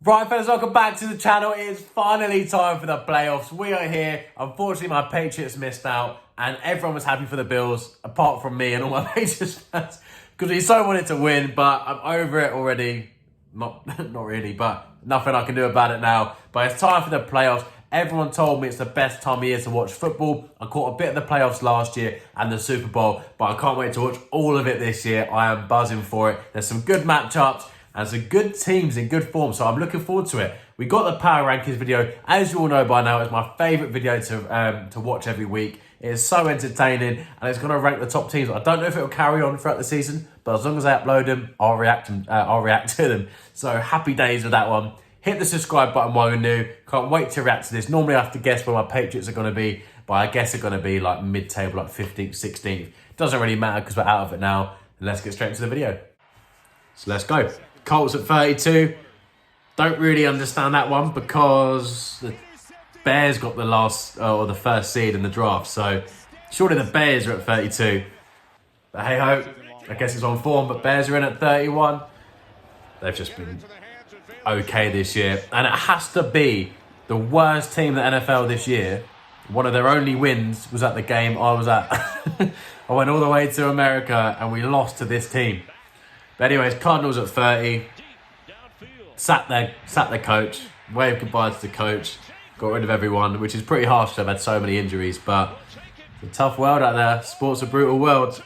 Right, fellas, welcome back to the channel. It is finally time for the playoffs. We are here. Unfortunately, my Patriots missed out, and everyone was happy for the Bills, apart from me and all my Patriots fans, because we so wanted to win, but I'm over it already. Not really, but nothing I can do about it now. But it's time for the playoffs. Everyone told me it's the best time of year to watch football. I caught a bit of the playoffs last year and the Super Bowl, but I can't wait to watch all of it this year. I am buzzing for it. There's some good matchups and some good teams in good form, so I'm looking forward to it. We got the Power Rankings video. As you all know by now, it's my favourite video to watch every week. It is so entertaining, and it's going to rank the top teams. I don't know if it will carry on throughout the season, but as long as I upload them, I'll react to them. So happy days with that one. Hit the subscribe button while you're new. Can't wait to react to this. Normally I have to guess where my Patriots are going to be, but I guess they're going to be like mid-table, like 15th, 16th. Doesn't really matter because we're out of it now. And let's get straight into the video. So let's go. Colts at 32. Don't really understand that one because the Bears got the last or the first seed in the draft. So surely the Bears are at 32. But hey ho, I guess it's on form. But Bears are in at 31. They've just been okay this year, and it has to be the worst team in the NFL this year. One of their only wins was at the game I was at. I went all the way to America and we lost to this team. But anyways, Cardinals at 30. Sat their coach, waved goodbye to the coach, got rid of everyone, which is pretty harsh. They've had so many injuries, but it's a tough world out there. Sport's a brutal world.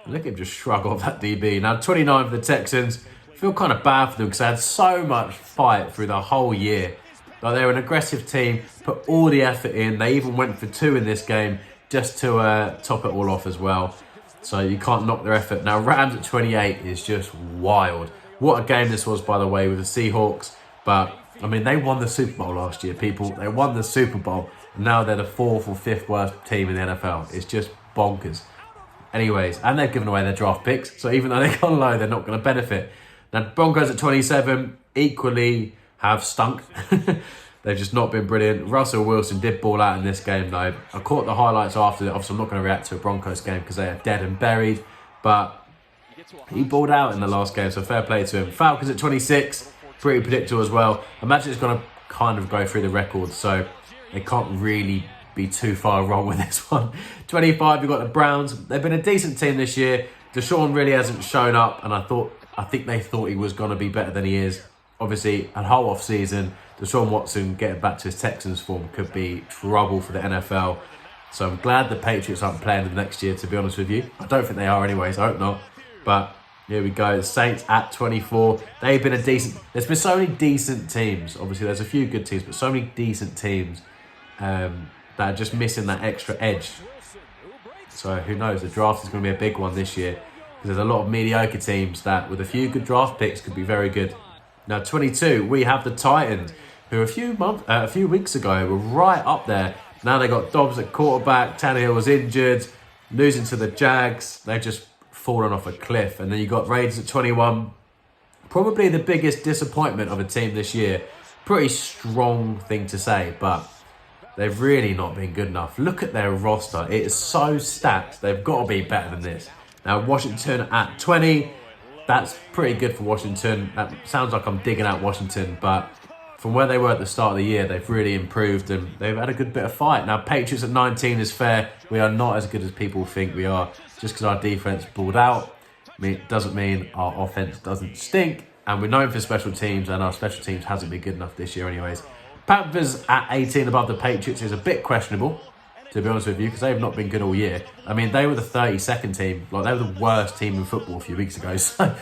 Look at him just shrug off that DB. Now 29 for the Texans. I feel kind of bad for them because they had so much fight through the whole year. Like, they were an aggressive team, put all the effort in. They even went for 2 in this game just to top it all off as well. So you can't knock their effort. Now Rams at 28 is just wild. What a game this was, by the way, with the Seahawks. But, I mean, they won the Super Bowl last year, people. They won the Super Bowl. And now they're the 4th or 5th worst team in the NFL. It's just bonkers. Anyways, and they've given away their draft picks. So even though they've gone low, they're not going to benefit. Now, Broncos at 27 equally have stunk. They've just not been brilliant. Russell Wilson did ball out in this game, though. I caught the highlights after it. Obviously, I'm not going to react to a Broncos game because they are dead and buried. But he balled out in the last game, so fair play to him. Falcons at 26, pretty predictable as well. I imagine it's going to kind of go through the records, so they can't really be too far wrong with this one. 25, you've got the Browns. They've been a decent team this year. Deshaun really hasn't shown up, and I think they thought he was going to be better than he is. Obviously, a whole off season, Deshaun Watson getting back to his Texans form could be trouble for the NFL. So I'm glad the Patriots aren't playing them next year, to be honest with you. I don't think they are anyways, I hope not. But here we go, the Saints at 24. They've been a decent... There's been so many decent teams. Obviously, there's a few good teams, but so many decent teams that are just missing that extra edge. So who knows? The draft is going to be a big one this year because there's a lot of mediocre teams that, with a few good draft picks, could be very good. Now, 22, we have the Titans, who a few weeks ago were right up there. Now they got Dobbs at quarterback. Tannehill was injured, losing to the Jags. They've just fallen off a cliff. And then you got Raiders at 21. Probably the biggest disappointment of a team this year. Pretty strong thing to say, but they've really not been good enough. Look at their roster. It is so stacked. They've got to be better than this. Now, Washington at 20. That's pretty good for Washington. That sounds like I'm digging out Washington, but from where they were at the start of the year, they've really improved and they've had a good bit of fight. Now, Patriots at 19 is fair. We are not as good as people think we are. Just because our defense balled out, it doesn't mean our offense doesn't stink. And we're known for special teams, and our special teams hasn't been good enough this year anyways. Panthers at 18 above the Patriots is a bit questionable, to be honest with you, because they've not been good all year. I mean, they were the 32nd team. Like, they were the worst team in football a few weeks ago. So,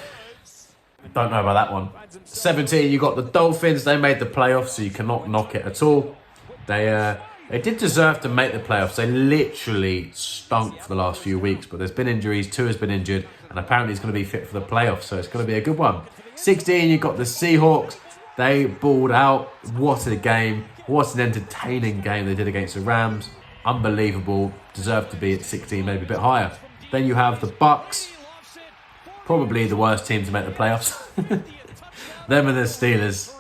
don't know about that one. 17, you got the Dolphins. They made the playoffs, so you cannot knock it at all. They did deserve to make the playoffs. They literally stunk for the last few weeks, but there's been injuries. Tua has been injured, and apparently he's going to be fit for the playoffs, so it's going to be a good one. 16, you got the Seahawks. They balled out. What a game. What an entertaining game they did against the Rams. Unbelievable. Deserved to be at 16, maybe a bit higher. Then you have the Bucks. Probably the worst team to make the playoffs. Them and the Steelers.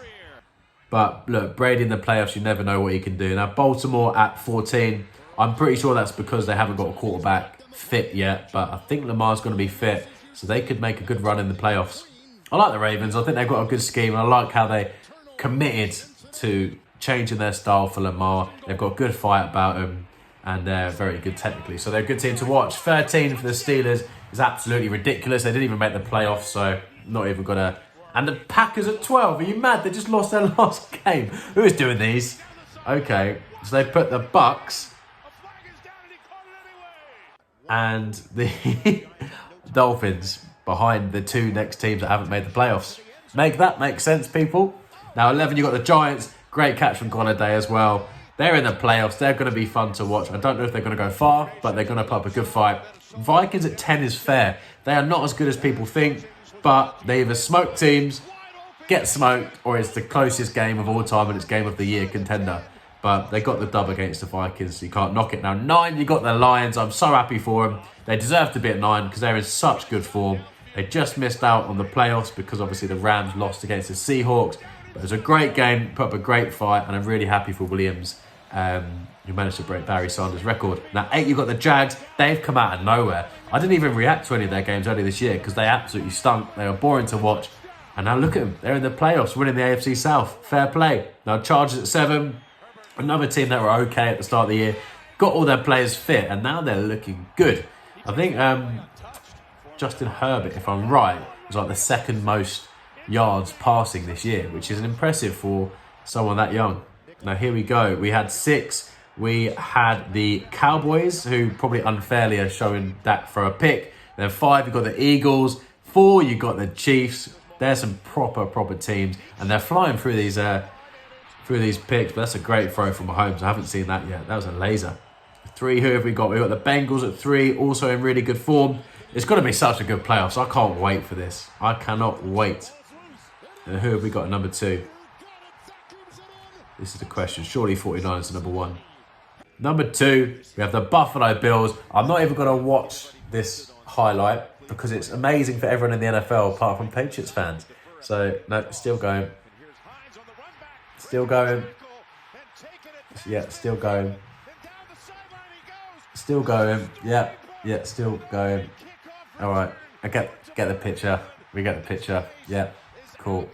But look, Brady in the playoffs, you never know what he can do. Now, Baltimore at 14. I'm pretty sure that's because they haven't got a quarterback fit yet. But I think Lamar's going to be fit. So they could make a good run in the playoffs. I like the Ravens. I think they've got a good scheme. And I like how they committed to changing their style for Lamar. They've got good fight about them, and they're very good technically. So they're a good team to watch. 13 for the Steelers is absolutely ridiculous. They didn't even make the playoffs, so not even gonna. And the Packers at 12. Are you mad? They just lost their last game. Who is doing these? Okay, so they put the Bucks and the Dolphins behind the two next teams that haven't made the playoffs. Make that make sense, people? Now, 11, you've got the Giants. Great catch from Golladay as well. They're in the playoffs. They're going to be fun to watch. I don't know if they're going to go far, but they're going to put up a good fight. Vikings at 10 is fair. They are not as good as people think, but they either smoke teams, get smoked, or it's the closest game of all time and it's game of the year contender. But they got the dub against the Vikings, so you can't knock it. Now, 9, you got the Lions. I'm so happy for them. They deserve to be at 9 because they're in such good form. They just missed out on the playoffs because obviously the Rams lost against the Seahawks. But it was a great game, put up a great fight, and I'm really happy for Williams, who managed to break Barry Sanders' record. Now, 8, you've got the Jags. They've come out of nowhere. I didn't even react to any of their games earlier this year because they absolutely stunk. They were boring to watch. And now look at them. They're in the playoffs, winning the AFC South. Fair play. Now, Chargers at 7. Another team that were okay at the start of the year. Got all their players fit, and now they're looking good. I think Justin Herbert, if I'm right, was like the second most yards passing this year, which is impressive for someone that young. Now, here we go. We had 6. We had the Cowboys, who probably unfairly are showing Dak for a pick. Then 5, you've got the Eagles. 4, you've got the Chiefs. There's some proper teams, and they're flying through these picks, but that's a great throw from Mahomes. I haven't seen that yet. That was a laser. 3, who have we got? We've got the Bengals at 3, also in really good form. It's going to be such a good playoffs. I can't wait for this. I cannot wait. And who have we got at number 2? This is the question. Surely 49 is number 1. Number 2, we have the Buffalo Bills. I'm not even going to watch this highlight because it's amazing for everyone in the NFL apart from Patriots fans. So, no, still going. Still going. Yeah, still going. Still going. Yeah, still going. All right, I get the picture. We get the picture. Yeah, cool.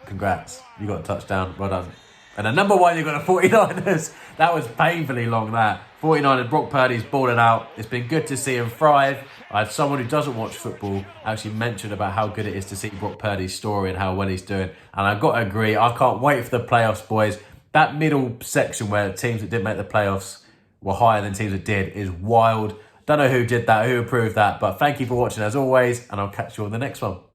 Congrats. You got a touchdown. Well done. And at number 1, you got the 49ers. That was painfully long, that. 49ers, Brock Purdy's balling out. It's been good to see him thrive. I have someone who doesn't watch football actually mentioned about how good it is to see Brock Purdy's story and how well he's doing. And I've got to agree, I can't wait for the playoffs, boys. That middle section where teams that didn't make the playoffs were higher than teams that did is wild. Don't know who did that, who approved that, but thank you for watching as always, and I'll catch you on the next one.